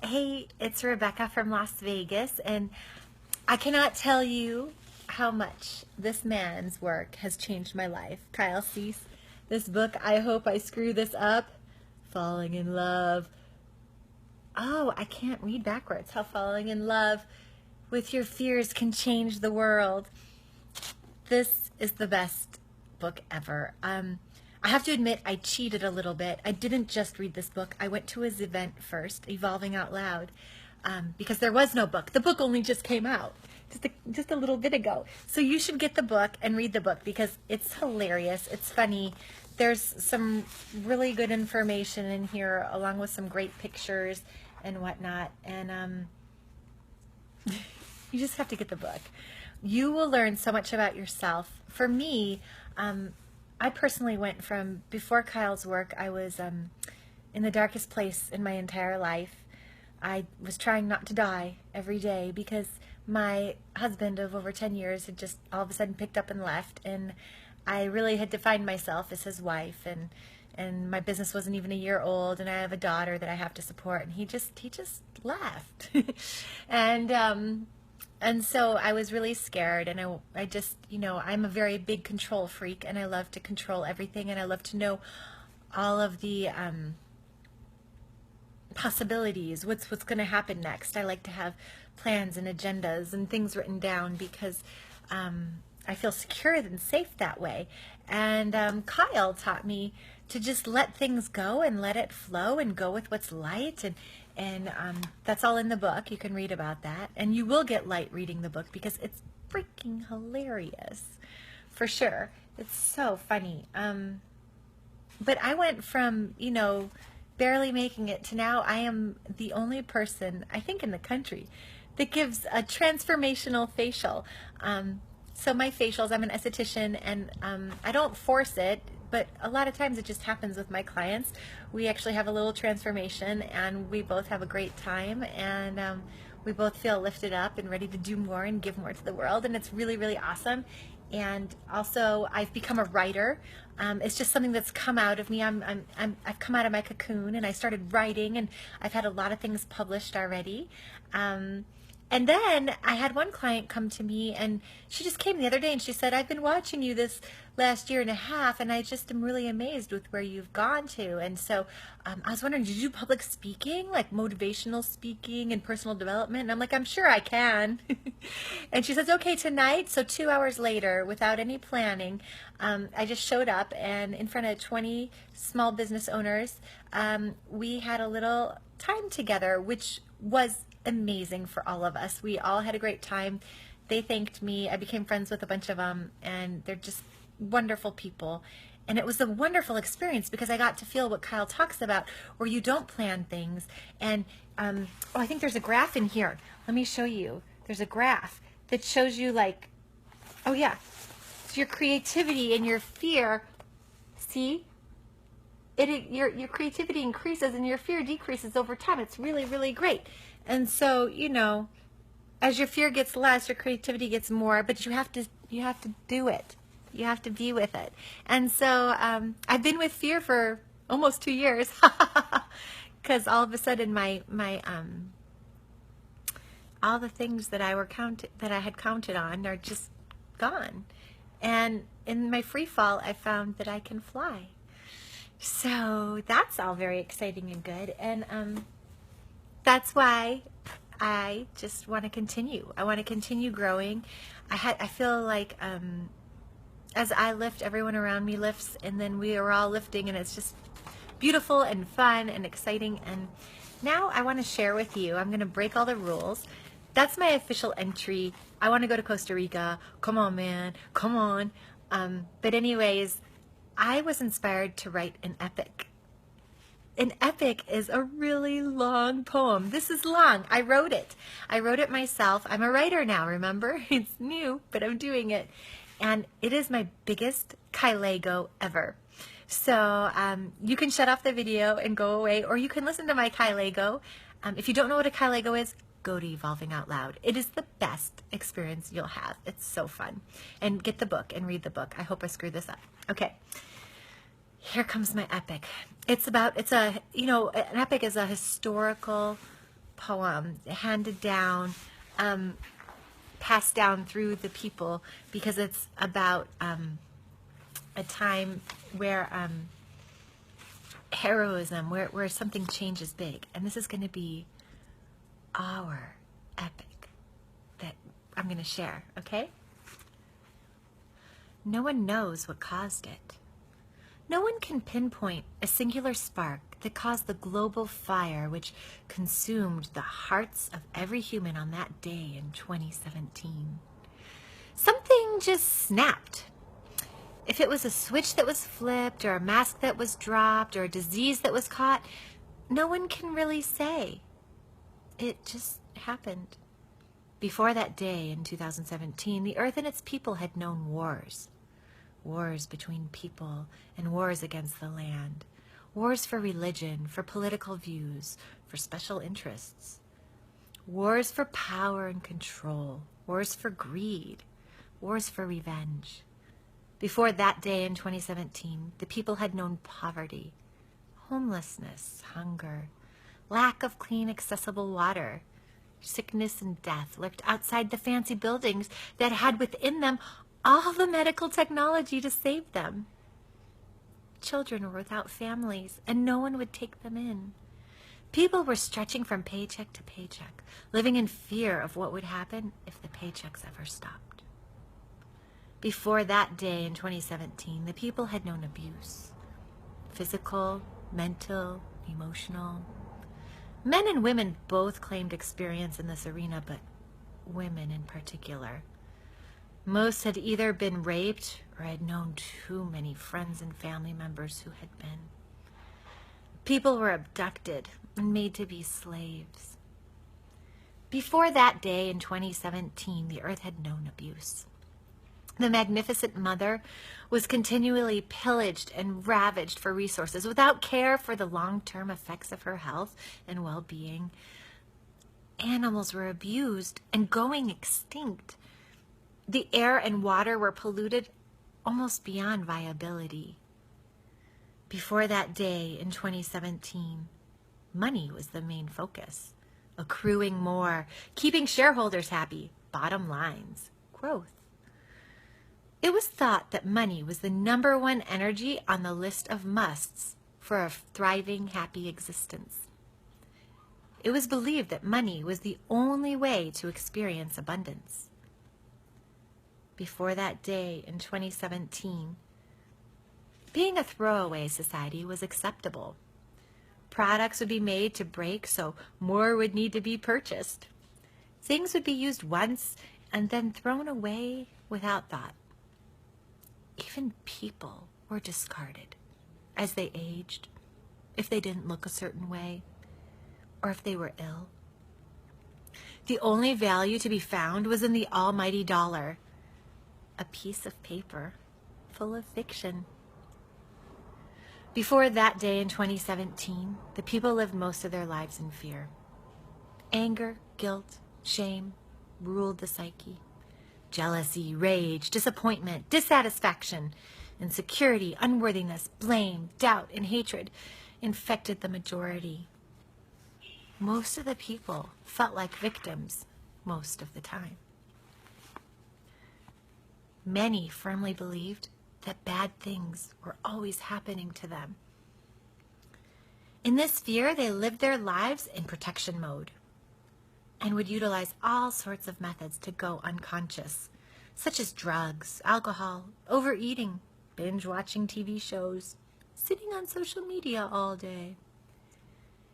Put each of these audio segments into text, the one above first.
Hey, it's Rebecca from Las Vegas, and I cannot tell you how much this man's work has changed my life. Kyle Cease, this book, I hope I screw this up. Falling in Love. Oh, I can't read backwards. How falling in love with your fears can change the world. This is the best book ever. I have to admit, I cheated a little bit. I didn't just read this book. I went to his event first, Evolving Out Loud, because there was no book. The book only just came out just a little bit ago. So you should get the book and read the book because it's hilarious. It's funny. There's some really good information in here, along with some great pictures and whatnot. And you just have to get the book. You will learn so much about yourself. For me, I personally went from, before Kyle's work, I was in the darkest place in my entire life. I was trying not to die every day because my husband of over 10 years had just all of a sudden picked up and left, and I really had defined myself as his wife, and my business wasn't even a year old, and I have a daughter that I have to support, and he just left. And so I was really scared, and I just, I'm a very big control freak, and I love to control everything, and I love to know all of the possibilities, what's going to happen next. I like to have plans and agendas and things written down because I feel secure and safe that way. And Kyle taught me to just let things go and let it flow and go with what's light, and that's all in the book. You can read about that, and you will get light reading the book because it's freaking hilarious, for sure. It's so funny. But I went from, barely making it to now I am the only person, I think, in the country that gives a transformational facial. So my facials, I'm an esthetician, and I don't force it, but a lot of times it just happens with my clients. We actually have a little transformation, and we both have a great time, and we both feel lifted up and ready to do more and give more to the world, and it's really, really awesome. And also, I've become a writer. It's just something that's come out of me. I've come out of my cocoon, and I started writing, and I've had a lot of things published already. And then I had one client come to me, and she just came the other day, and she said, I've been watching you this last year and a half, and I just am really amazed with where you've gone to. And so I was wondering, did you do public speaking, like motivational speaking and personal development? And I'm like, I'm sure I can. And she says, okay, tonight. So 2 hours later, without any planning, I just showed up, and in front of 20 small business owners, we had a little time together, which was amazing for all of us. We all had a great time. They thanked me. I became friends with a bunch of them, and they're just wonderful people. And it was a wonderful experience because I got to feel what Kyle talks about, where you don't plan things. And oh, I think there's a graph in here. Let me show you. There's a graph that shows you, like, oh yeah, so your creativity and your fear. See? Your creativity increases and your fear decreases over time. It's really, really great. And so, as your fear gets less, your creativity gets more, but you have to do it. You have to be with it. And so I've been with fear for almost 2 years because all of a sudden my all the things that I had counted on are just gone. And in my free fall, I found that I can fly. So that's all very exciting and good. And that's why I just want to continue. I want to continue growing. I feel like as I lift, everyone around me lifts, and then we are all lifting, and it's just beautiful and fun and exciting. And now I want to share with you. I'm going to break all the rules. That's my official entry. I want to go to Costa Rica. Come on, man. Come on. But anyways, I was inspired to write an epic. An epic is a really long poem. This is long. I wrote it. I wrote it myself. I'm a writer now, remember? It's new, but I'm doing it. And it is my biggest Kylego ever. So you can shut off the video and go away, or you can listen to my Kylego. If you don't know what a Kylego is, go to Evolving Out Loud. It is the best experience you'll have. It's so fun. And get the book and read the book. I hope I screwed this up. Okay. Here comes my epic. An epic is a historical poem handed down, passed down through the people, because it's about a time where heroism, where something changes big. And this is going to be our epic that I'm going to share, okay? No one knows what caused it. No one can pinpoint a singular spark that caused the global fire which consumed the hearts of every human on that day in 2017. Something just snapped. If it was a switch that was flipped, or a mask that was dropped, or a disease that was caught, no one can really say. It just happened. Before that day in 2017, the earth and its people had known wars. Wars between people and wars against the land. Wars for religion, for political views, for special interests. Wars for power and control. Wars for greed. Wars for revenge. Before that day in 2017, the people had known poverty, homelessness, hunger, lack of clean, accessible water. Sickness and death lurked outside the fancy buildings that had within them all the medical technology to save them. Children were without families, and no one would take them in. People were stretching from paycheck to paycheck, living in fear of what would happen if the paychecks ever stopped. Before that day in 2017, the people had known abuse. Physical, mental, emotional. Men and women both claimed experience in this arena, but women in particular. Most had either been raped or had known too many friends and family members who had been. People were abducted and made to be slaves. Before that day in 2017, the earth had known abuse. The magnificent mother was continually pillaged and ravaged for resources without care for the long-term effects of her health and well-being. Animals were abused and going extinct. The air and water were polluted almost beyond viability. Before that day in 2017, money was the main focus. Accruing more, keeping shareholders happy, bottom lines, growth. It was thought that money was the #1 energy on the list of musts for a thriving, happy existence. It was believed that money was the only way to experience abundance. Before that day in 2017, being a throwaway society was acceptable. Products would be made to break, so more would need to be purchased. Things would be used once and then thrown away without thought. Even people were discarded as they aged, if they didn't look a certain way, or if they were ill. The only value to be found was in the almighty dollar, a piece of paper full of fiction. Before that day in 2017, the people lived most of their lives in fear. Anger, guilt, shame ruled the psyche. Jealousy, rage, disappointment, dissatisfaction, insecurity, unworthiness, blame, doubt, and hatred infected the majority. Most of the people felt like victims most of the time. Many firmly believed that bad things were always happening to them. In this fear, they lived their lives in protection mode and would utilize all sorts of methods to go unconscious, such as drugs, alcohol, overeating, binge-watching TV shows, sitting on social media all day.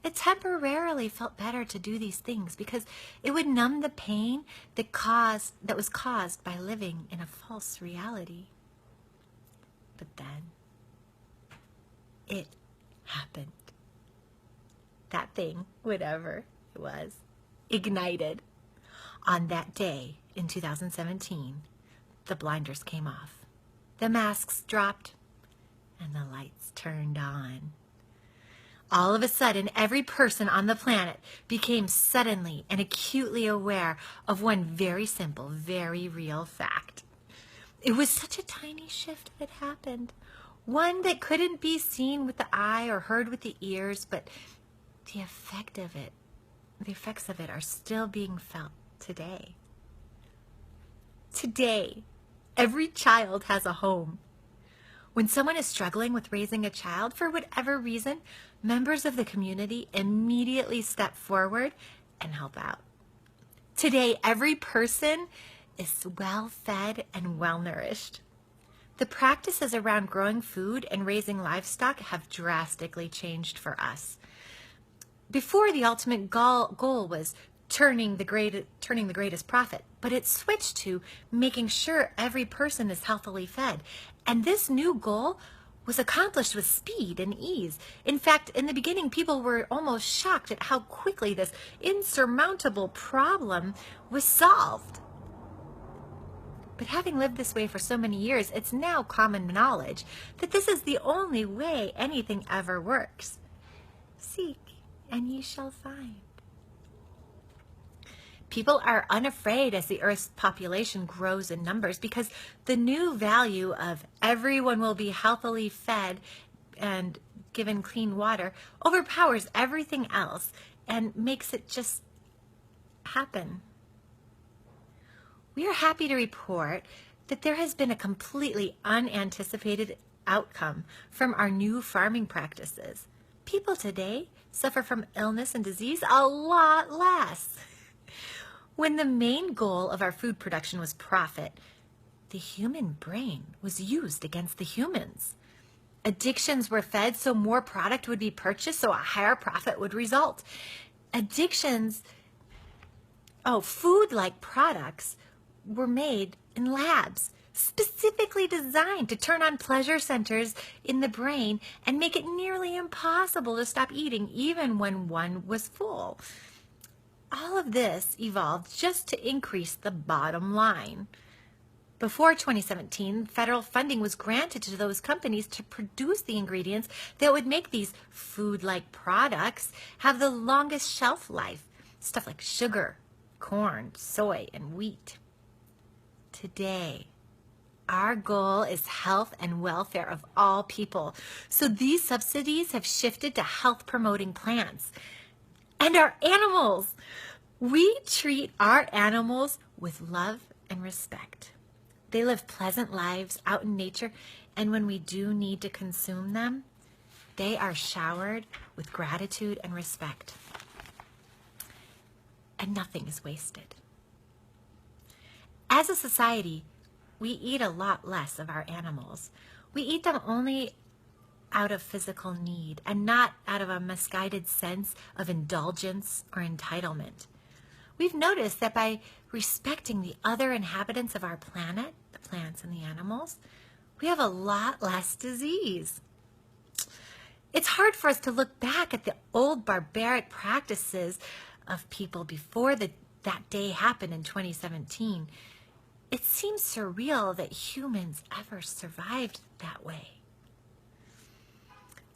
It temporarily felt better to do these things because it would numb the pain that was caused by living in a false reality. But then, it happened. That thing, whatever it was, ignited. On that day in 2017, the blinders came off, the masks dropped, and the lights turned on. All of a sudden, every person on the planet became suddenly and acutely aware of one very simple, very real fact. It was such a tiny shift that happened, one that couldn't be seen with the eye or heard with the ears, but the effect of it the effects of it are still being felt today. Today, every child has a home. When someone is struggling with raising a child for whatever reason, members of the community immediately step forward and help out. Today, every person is well-fed and well-nourished. The practices around growing food and raising livestock have drastically changed for us. Before, the ultimate goal was turning the greatest profit, but it switched to making sure every person is healthily fed. And this new goal was accomplished with speed and ease. In fact, in the beginning, people were almost shocked at how quickly this insurmountable problem was solved. But having lived this way for so many years, it's now common knowledge that this is the only way anything ever works. Seek, and ye shall find. People are unafraid as the Earth's population grows in numbers because the new value of everyone will be healthily fed and given clean water overpowers everything else and makes it just happen. We are happy to report that there has been a completely unanticipated outcome from our new farming practices. People today suffer from illness and disease a lot less. When the main goal of our food production was profit, the human brain was used against the humans. Addictions were fed so more product would be purchased, so a higher profit would result. Food-like products were made in labs, specifically designed to turn on pleasure centers in the brain and make it nearly impossible to stop eating even when one was full. All of this evolved just to increase the bottom line. Before 2017, federal funding was granted to those companies to produce the ingredients that would make these food-like products have the longest shelf life, stuff like sugar, corn, soy, and wheat. Today, our goal is health and welfare of all people, so these subsidies have shifted to health-promoting plants. And our animals. We treat our animals with love and respect. They live pleasant lives out in nature, and when we do need to consume them, they are showered with gratitude and respect. And nothing is wasted. As a society, we eat a lot less of our animals. We eat them only out of physical need and not out of a misguided sense of indulgence or entitlement. We've noticed that by respecting the other inhabitants of our planet, the plants and the animals, we have a lot less disease. It's hard for us to look back at the old barbaric practices of people before that day happened in 2017. It seems surreal that humans ever survived that way.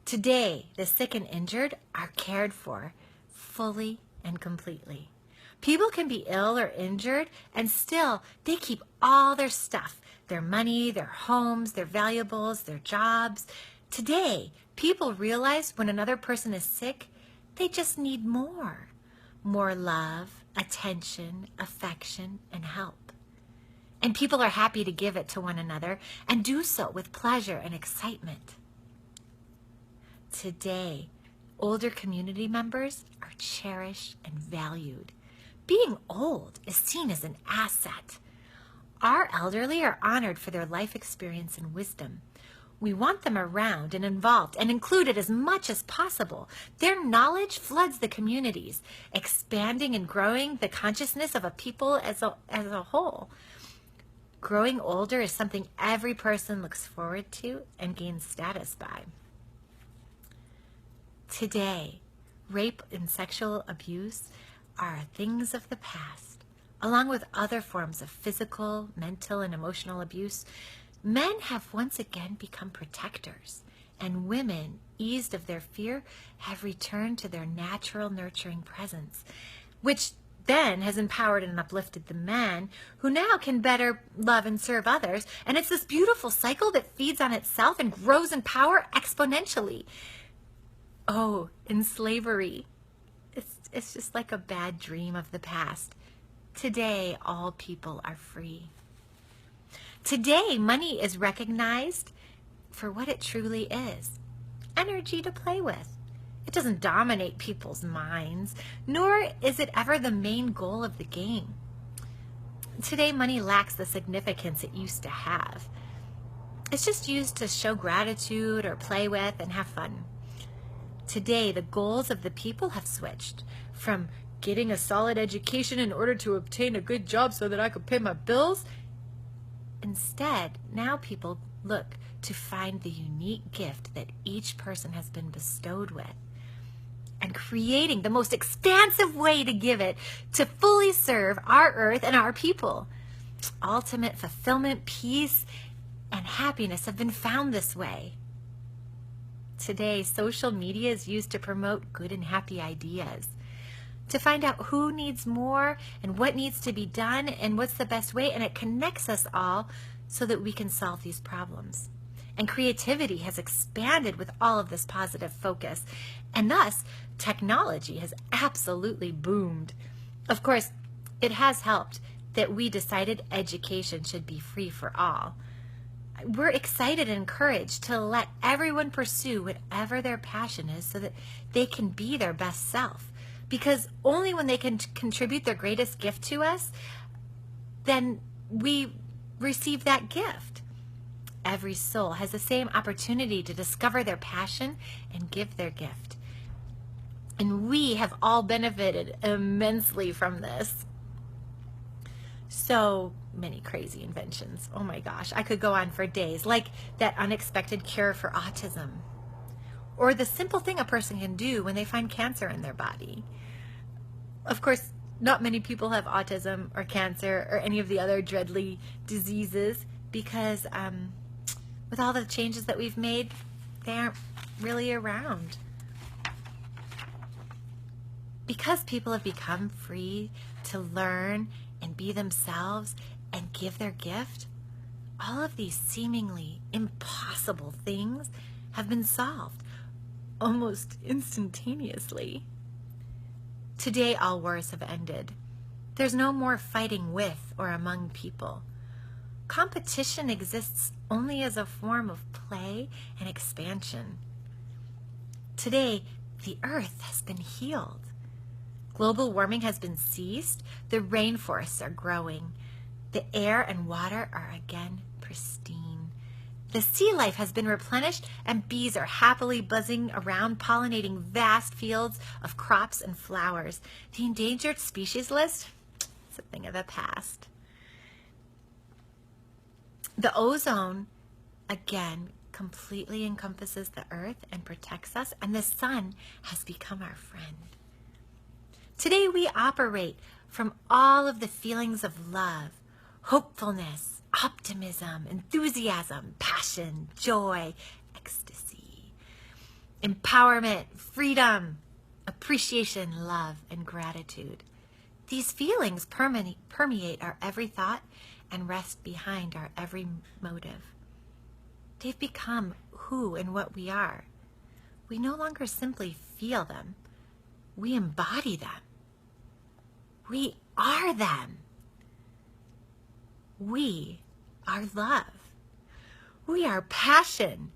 Today, the sick and injured are cared for fully and completely. People can be ill or injured and still they keep all their stuff, their money, their homes, their valuables, their jobs. Today, people realize when another person is sick, they just need more love, attention, affection, and help. And people are happy to give it to one another and do so with pleasure and excitement. Today, older community members are cherished and valued. Being old is seen as an asset. Our elderly are honored for their life experience and wisdom. We want them around and involved and included as much as possible. Their knowledge floods the communities, expanding and growing the consciousness of a people as a whole. Growing older is something every person looks forward to and gains status by. Today, rape and sexual abuse are things of the past. Along with other forms of physical, mental, and emotional abuse, men have once again become protectors, and women, eased of their fear, have returned to their natural nurturing presence, which then has empowered and uplifted the men who now can better love and serve others. And it's this beautiful cycle that feeds on itself and grows in power exponentially. Oh, in slavery, It's just like a bad dream of the past. Today, all people are free. Today, money is recognized for what it truly is. Energy to play with. It doesn't dominate people's minds, nor is it ever the main goal of the game. Today, money lacks the significance it used to have. It's just used to show gratitude or play with and have fun. Today, the goals of the people have switched from getting a solid education in order to obtain a good job so that I could pay my bills. Instead, now people look to find the unique gift that each person has been bestowed with and creating the most expansive way to give it to fully serve our earth and our people. Ultimate fulfillment, peace, and happiness have been found this way. Today, social media is used to promote good and happy ideas, to find out who needs more and what needs to be done and what's the best way, and it connects us all so that we can solve these problems. And creativity has expanded with all of this positive focus, and thus technology has absolutely boomed. Of course, it has helped that we decided education should be free for all. We're excited and encouraged to let everyone pursue whatever their passion is so that they can be their best self. Because only when they can contribute their greatest gift to us, then we receive that gift. Every soul has the same opportunity to discover their passion and give their gift. And we have all benefited immensely from this. So many crazy inventions. Oh my gosh, I could go on for days, like that unexpected cure for autism, or the simple thing a person can do when they find cancer in their body. Of course, not many people have autism or cancer or any of the other dreadly diseases because with all the changes that we've made, they aren't really around. Because people have become free to learn and be themselves and give their gift, all of these seemingly impossible things have been solved almost instantaneously. Today, all wars have ended. There's no more fighting with or among people. Competition exists only as a form of play and expansion. Today, the earth has been healed. Global warming has been ceased. The rainforests are growing. The air and water are again pristine. The sea life has been replenished, and bees are happily buzzing around, pollinating vast fields of crops and flowers. The endangered species list is a thing of the past. The ozone, again, completely encompasses the earth and protects us, and the sun has become our friend. Today we operate from all of the feelings of love, hopefulness, optimism, enthusiasm, passion, joy, ecstasy, empowerment, freedom, appreciation, love, and gratitude. These feelings permeate our every thought and rest behind our every motive. They've become who and what we are. We no longer simply feel them. We embody them. We are them. We are love. We are passion.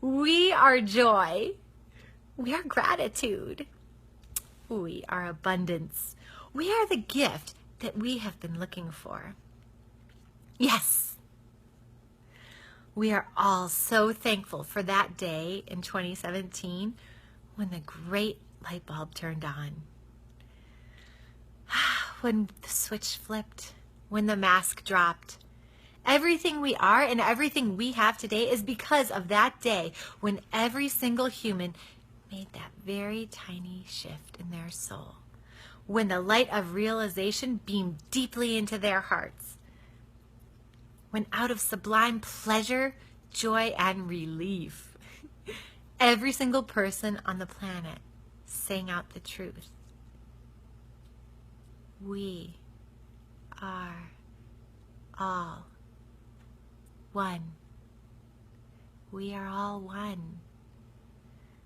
We are joy. We are gratitude. We are abundance. We are the gift that we have been looking for. Yes. We are all so thankful for that day in 2017 when the great light bulb turned on. When the switch flipped, when the mask dropped. Everything we are and everything we have today is because of that day when every single human made that very tiny shift in their soul. When the light of realization beamed deeply into their hearts. When out of sublime pleasure, joy, and relief, every single person on the planet sang out the truth. We are all one. We are all one.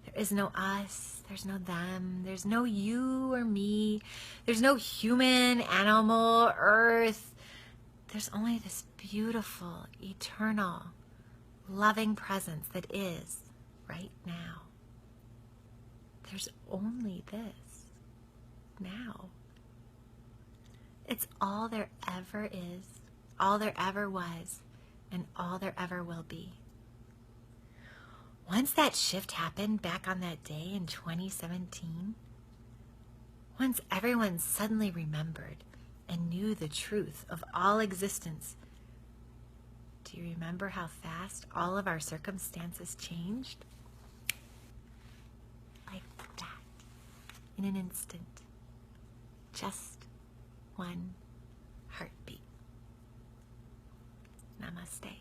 There is no us, there's no them, there's no you or me, there's no human, animal, earth. There's only this beautiful, eternal, loving presence that is right now. There's only this now. It's all there ever is, all there ever was, and all there ever will be. Once that shift happened back on that day in 2017, once everyone suddenly remembered and knew the truth of all existence, do you remember how fast all of our circumstances changed? Like that, in an instant. Just one heartbeat. Namaste.